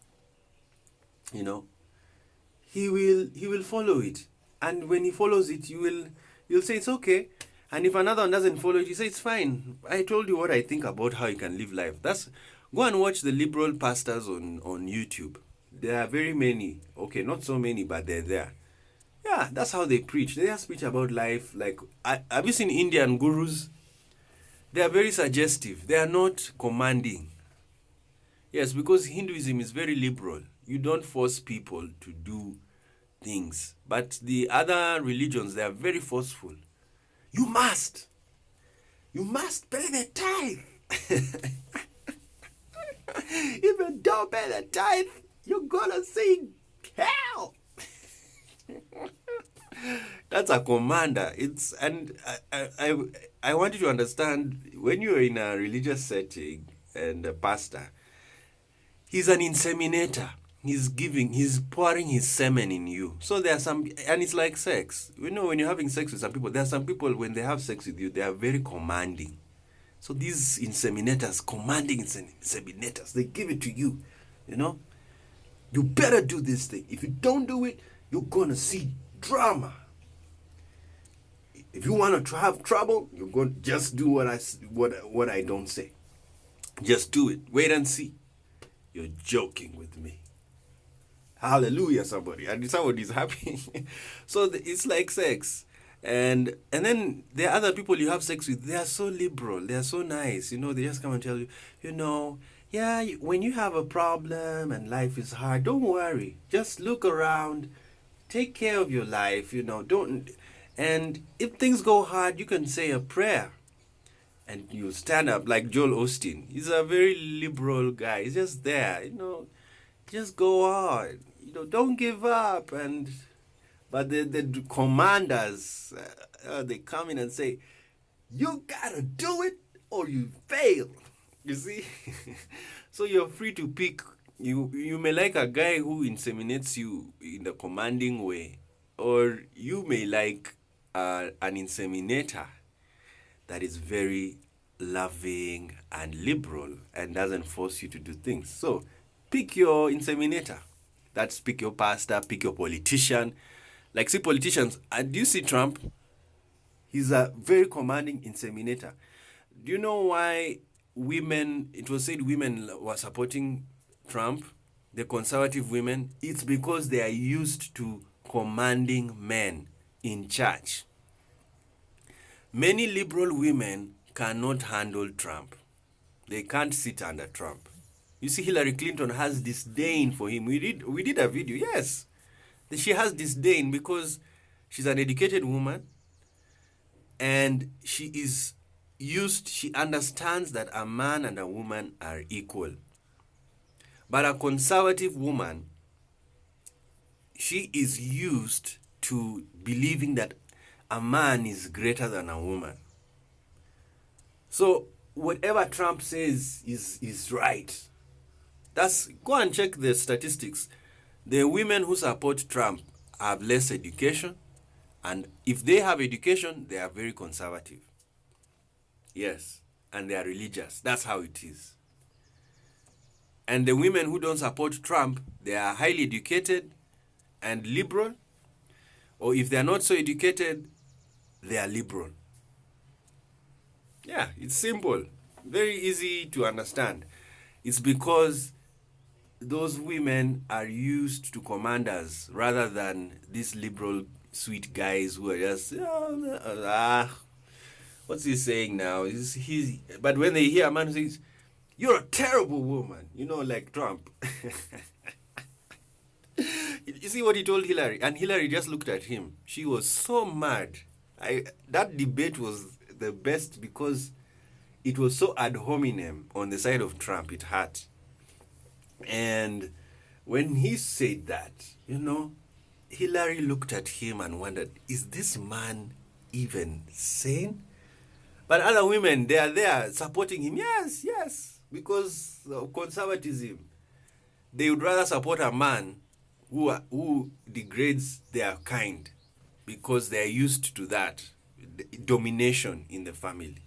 he will follow it. And when he follows it, you'll say it's okay. And if another one doesn't follow it, you say, it's fine. I told you what I think about how you can live life. Go and watch the liberal pastors on YouTube. There are very many. Okay, not so many, but they're there. Yeah, that's how they preach. They just preach about life. Like, have you seen Indian gurus? They are very suggestive. They are not commanding. Yes, because Hinduism is very liberal. You don't force people to do things. But the other religions, they are very forceful. You must. You must pay the tithe. If you don't pay the tithe, you're gonna see hell. That's a commander. It's and I want you to understand, when you're in a religious setting and a pastor, he's an inseminator. He's pouring his semen in you. So there are some, and it's like sex. When you're having sex with some people, there are some people, when they have sex with you, they are very commanding. So these inseminators, commanding inseminators, they give it to you. You better do this thing. If you don't do it, you're gonna see drama. If you want to have trouble, you're going to just do what I don't say. Just do it. Wait and see. You're joking with me. Hallelujah, somebody. And somebody's happy. So it's like sex. And then there are other people you have sex with. They are so liberal. They are so nice. They just come and tell you, yeah, when you have a problem and life is hard, don't worry. Just look around. Take care of your life. Don't. And if things go hard, you can say a prayer. And you stand up like Joel Osteen. He's a very liberal guy. He's just there, just go on. Don't give up. But the commanders, they come in and say, you gotta do it or you fail. You see? So you're free to pick. You may like a guy who inseminates you in the commanding way, or you may like an inseminator that is very loving and liberal and doesn't force you to do things. So pick your inseminator. That's pick your pastor, pick your politician. Like, see, politicians, do you see Trump? He's a very commanding inseminator. Do you know why it was said women were supporting Trump, the conservative women? It's because they are used to commanding men in church. Many liberal women cannot handle Trump. They can't sit under Trump. You see, Hillary Clinton has disdain for him. We did a video, yes. She has disdain because she's an educated woman and she understands that a man and a woman are equal. But a conservative woman, she is used to believing that a man is greater than a woman. So whatever Trump says is right. Go and check the statistics. The women who support Trump have less education, and if they have education, they are very conservative. Yes, and they are religious. That's how it is. And the women who don't support Trump, they are highly educated and liberal, or if they are not so educated, they are liberal. Yeah, it's simple. Very easy to understand. It's because those women are used to commanders rather than these liberal, sweet guys who are just, what's he saying now? But when they hear a man who says, you're a terrible woman, like Trump. You see what he told Hillary? And Hillary just looked at him. She was so mad. That debate was the best because it was so ad hominem on the side of Trump. It hurt. And when he said that, Hillary looked at him and wondered, is this man even sane? But other women, they are there supporting him. Yes, because of conservatism. They would rather support a man who degrades their kind because they are used to that domination in the family.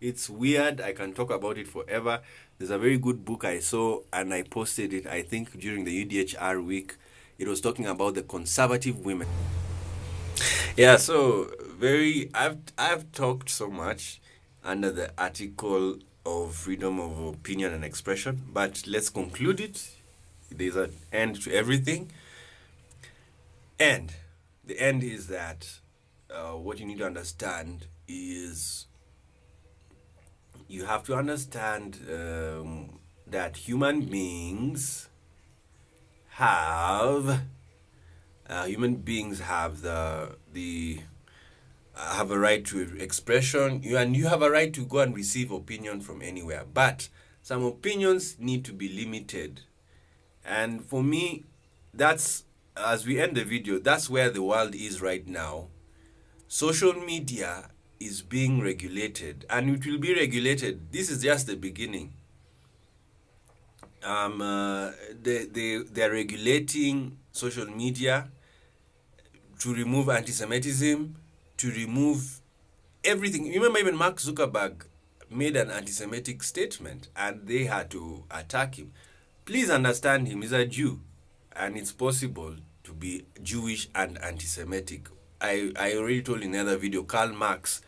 It's weird. I can talk about it forever. There's a very good book I saw and I posted it, I think, during the UDHR week. It was talking about the conservative women. Yeah, so I've talked so much under the article of freedom of opinion and expression, but let's conclude it. There's an end to everything. And the end is that what you need to understand is you have to understand that human beings have the have a right to expression, and you have a right to go and receive opinion from anywhere. But some opinions need to be limited. And for me, that's, as we end the video, that's where the world is right now. Social media is being regulated, and it will be regulated. This is just the beginning. They're regulating social media to remove anti-Semitism, to remove everything. Remember, even Mark Zuckerberg made an anti-Semitic statement, and they had to attack him. Please understand him. He's a Jew, and it's possible to be Jewish and anti-Semitic. I already told in another video, Karl Marx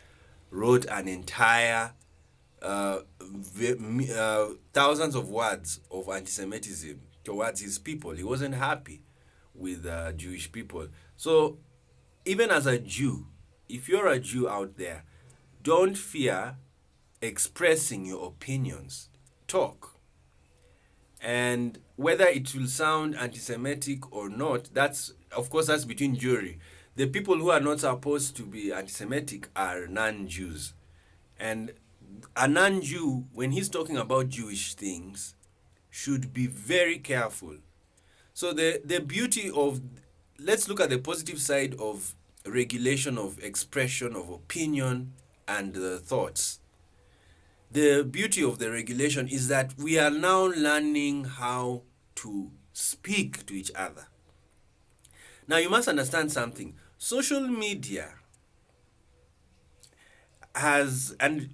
wrote an entire thousands of words of anti-Semitism towards his people. He wasn't happy with Jewish people. So even as a Jew, if you're a Jew out there, don't fear expressing your opinions. Talk. And whether it will sound anti-Semitic or not, that's, of course, that's between jury. The people who are not supposed to be anti-Semitic are non-Jews. And a non-Jew, when he's talking about Jewish things, should be very careful. So the beauty of, let's look at the positive side of regulation of expression of opinion and thoughts. The beauty of the regulation is that we are now learning how to speak to each other. Now you must understand something. Social media has, and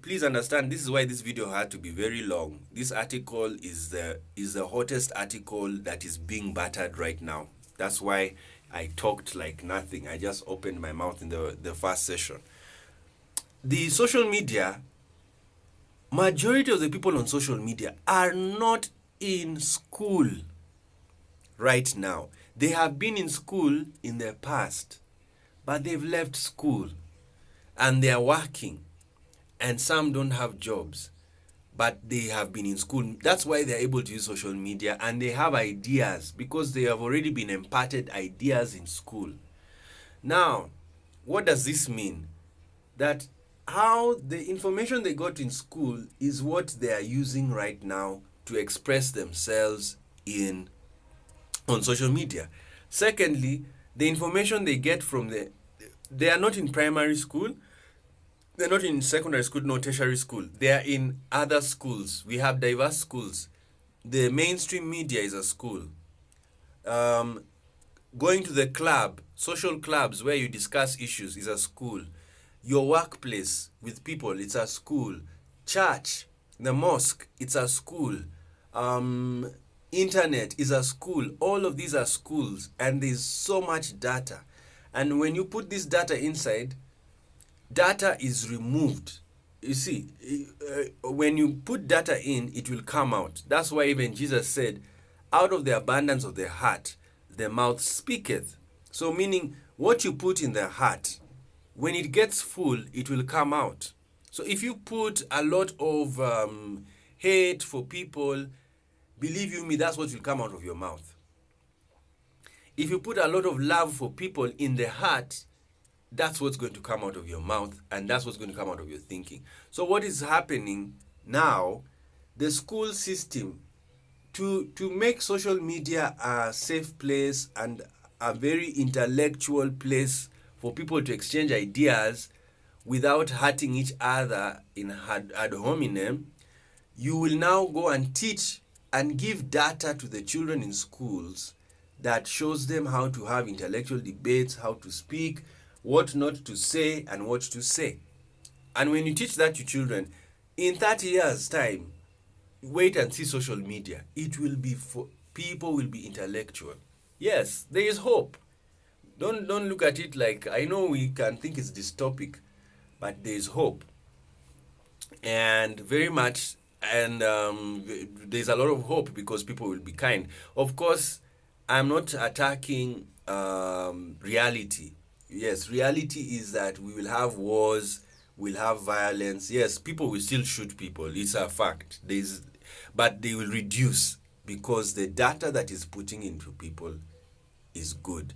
please understand, this is why this video had to be very long. This article is the hottest article that is being battered right now. That's why I talked like nothing. I just opened my mouth in the first session. The social media, majority of the people on social media are not in school right now. They have been in school in the past, but they've left school and they are working, and some don't have jobs, but they have been in school. That's why they're able to use social media, and they have ideas because they have already been imparted ideas in school. Now, what does this mean? That how the information they got in school is what they are using right now to express themselves on social media. Secondly, the information they get from they are not in primary school, they're not in secondary school, no tertiary school. They are in other schools. We have diverse schools. The mainstream media is a school. Going to the club, social clubs where you discuss issues, is a school. Your workplace with people, it's a school. Church, the mosque, it's a school. Internet is a school. All of these are schools, and there's so much data. And when you put this data inside, data is removed. You see, when you put data in, it will come out. That's why even Jesus said, out of the abundance of the heart, the mouth speaketh. So meaning, what you put in the heart, when it gets full, it will come out. So if you put a lot of hate for people, believe you me, that's what will come out of your mouth. If you put a lot of love for people in the heart, that's what's going to come out of your mouth, and that's what's going to come out of your thinking. So what is happening now, the school system, to make social media a safe place and a very intellectual place for people to exchange ideas without hurting each other in ad hominem, you will now go and teach and give data to the children in schools that shows them how to have intellectual debates, how to speak, what not to say and what to say. And when you teach that to children, in 30 years' time, wait and see social media. It will be for people will be intellectual. Yes, there is hope. Don't look at it like, I know we can think it's dystopic, but there is hope. And very much, and there's a lot of hope because people will be kind. Of course, I'm not attacking reality. Yes, reality is that we will have wars, we'll have violence. Yes, people will still shoot people. It's a fact. But they will reduce because the data that is putting into people is good.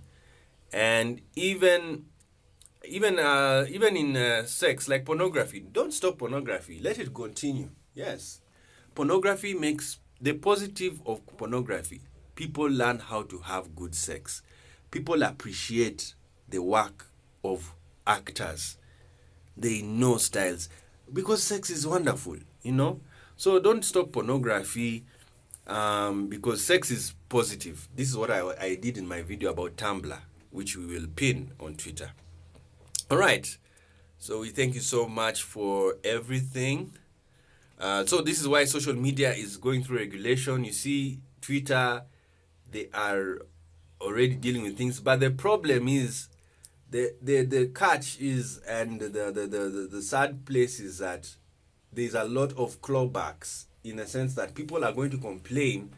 And even even in sex, like pornography. Don't stop pornography. Let it continue. Yes, pornography makes the positive of pornography. People learn how to have good sex. People appreciate the work of actors. They know styles because sex is wonderful, you know. So don't stop pornography because sex is positive. This is what I did in my video about Tumblr, which we will pin on Twitter. All right. So we thank you so much for everything. So this is why social media is going through regulation. You see, Twitter, they are already dealing with things, but the problem is the catch is, and the sad place is that there's a lot of clawbacks, in a sense that people are going to complain.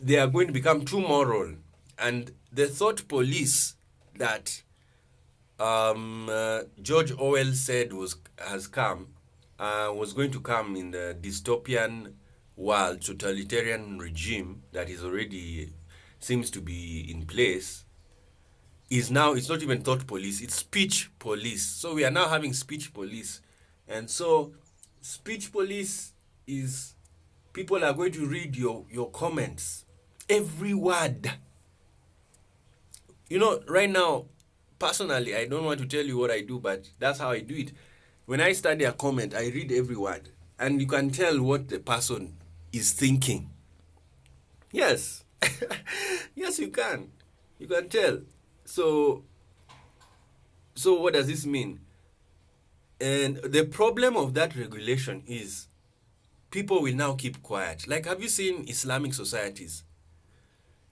They are going to become too moral, and the thought police that George Orwell said was going to come in the dystopian world, totalitarian regime that is already seems to be in place, is now, it's not even thought police, it's speech police. So we are now having speech police. And so speech police is, people are going to read your comments, every word. You know, right now, personally, I don't want to tell you what I do, but that's how I do it. When I study a comment, I read every word, and you can tell what the person is thinking. Yes. Yes, you can. You can tell. So what does this mean? And the problem of that regulation is people will now keep quiet. Like, have you seen Islamic societies?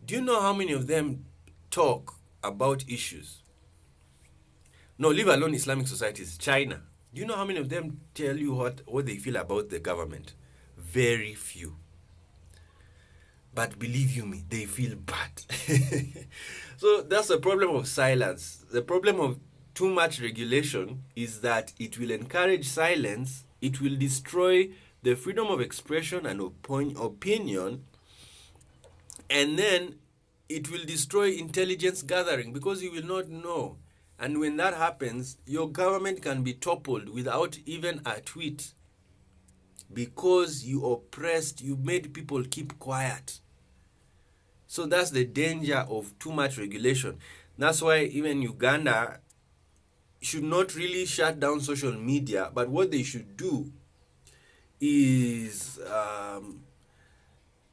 Do you know how many of them talk about issues? No, leave alone Islamic societies. China. Do you know how many of them tell you what they feel about the government? Very few. But believe you me, they feel bad. So that's the problem of silence. The problem of too much regulation is that it will encourage silence. It will destroy the freedom of expression and opinion. And then it will destroy intelligence gathering, because you will not know. And when that happens, your government can be toppled without even a tweet, because you oppressed, you made people keep quiet. So that's the danger of too much regulation. That's why even Uganda should not really shut down social media, but what they should do is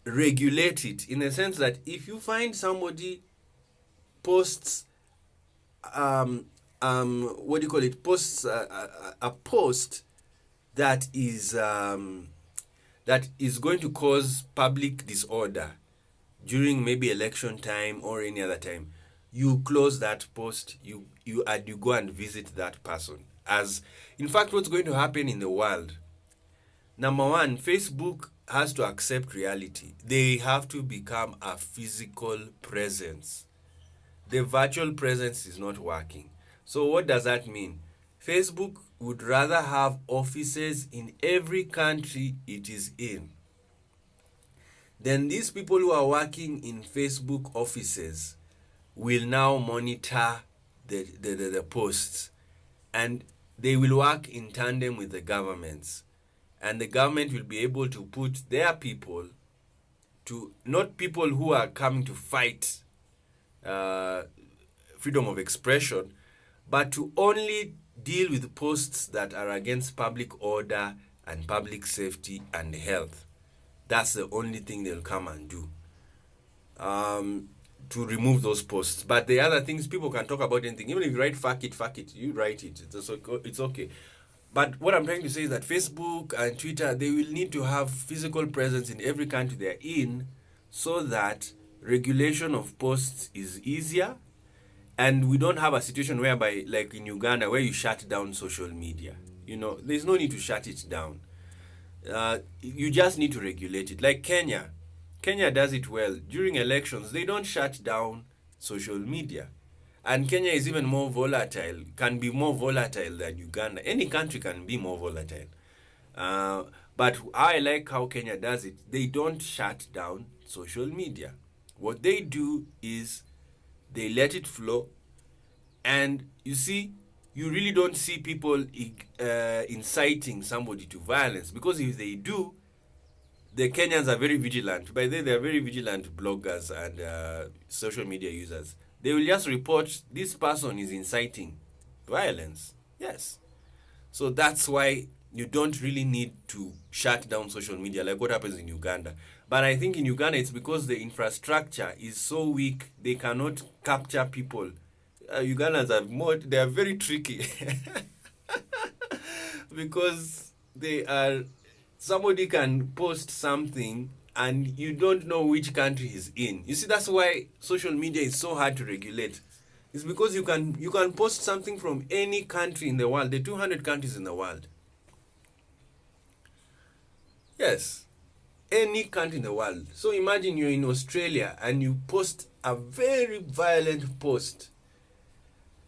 regulate it, in a sense that if you find somebody posts posts a post that is going to cause public disorder during maybe election time or any other time, you close that post, you go and visit that person. As in fact, what's going to happen in the world, number one, Facebook has to accept reality. They have to become a physical presence. The virtual presence is not working. So what does that mean? Facebook would rather have offices in every country it is in. Then these people who are working in Facebook offices will now monitor the posts, and they will work in tandem with the governments. And the government will be able to put their people to, not people who are coming to fight freedom of expression, but to only deal with posts that are against public order and public safety and health. That's the only thing they'll come and do, to remove those posts. But the other things, people can talk about anything. Even if you write fuck it, you write it. It's okay. But what I'm trying to say is that Facebook and Twitter, they will need to have physical presence in every country they're in, so that regulation of posts is easier, and we don't have a situation whereby, like in Uganda, where you shut down social media. You know, there's no need to shut it down. You just need to regulate it. Like Kenya does it well. During elections, they don't shut down social media. And Kenya is even more volatile, can be more volatile than Uganda. Any country can be more volatile. But I like how Kenya does it. They don't shut down social media. What they do is they let it flow. And you see, you really don't see people inciting somebody to violence, because if they do, the Kenyans are very vigilant. By then, they are very vigilant bloggers and social media users. They will just report this person is inciting violence. Yes. So that's why you don't really need to shut down social media like what happens in Uganda. But I think in Uganda, it's because the infrastructure is so weak, they cannot capture people. Ugandans they are very tricky because somebody can post something and you don't know which country he's in. You see, that's why social media is so hard to regulate. It's because you can post something from any country in the world, the 200 countries in the world. Yes, any country in the world. So imagine you're in Australia and you post a very violent post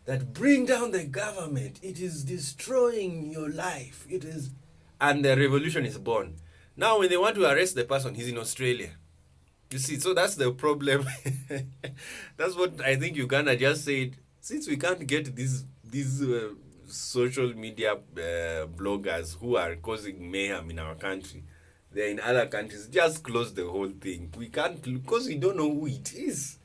that bring down the government. It is destroying your life. It is, and the revolution is born. Now, when they want to arrest the person, he's in Australia. You see, so that's the problem. That's what I think Uganda just said. Since we can't get these social media bloggers who are causing mayhem in our country, they're in other countries, just close the whole thing. We can't, because we don't know who it is.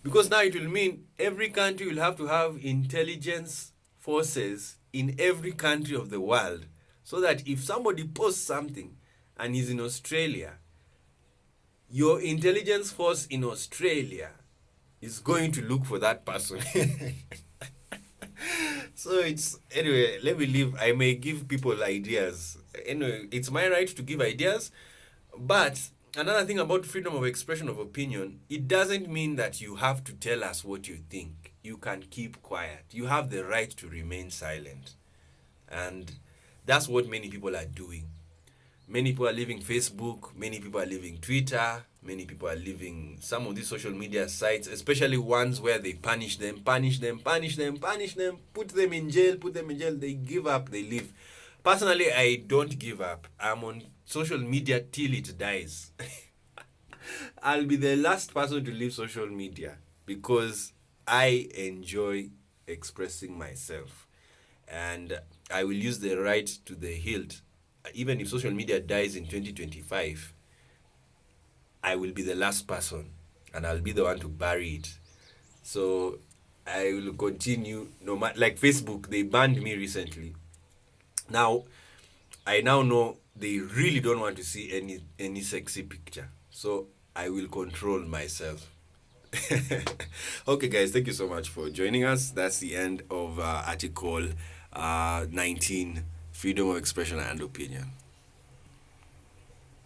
Because now it will mean every country will have to have intelligence forces in every country of the world, so that if somebody posts something and he's in Australia, your intelligence force in Australia is going to look for that person. So anyway, let me leave. I may give people ideas. Anyway, it's my right to give ideas. But another thing about freedom of expression of opinion, it doesn't mean that you have to tell us what you think. You can keep quiet. You have the right to remain silent. And that's what many people are doing. Many people are leaving Facebook, many people are leaving Twitter, many people are leaving some of these social media sites, especially ones where they punish them, put them in jail, they give up, they leave. Personally, I don't give up. I'm on social media till it dies. I'll be the last person to leave social media because I enjoy expressing myself. And I will use the right to the hilt. Even if social media dies in 2025, I will be the last person and I'll be the one to bury it. So I will continue, no matter, like Facebook, they banned me recently. Now, I now know they really don't want to see any sexy picture. So I will control myself. Okay, guys, thank you so much for joining us. That's the end of article 19, Freedom of Expression and Opinion.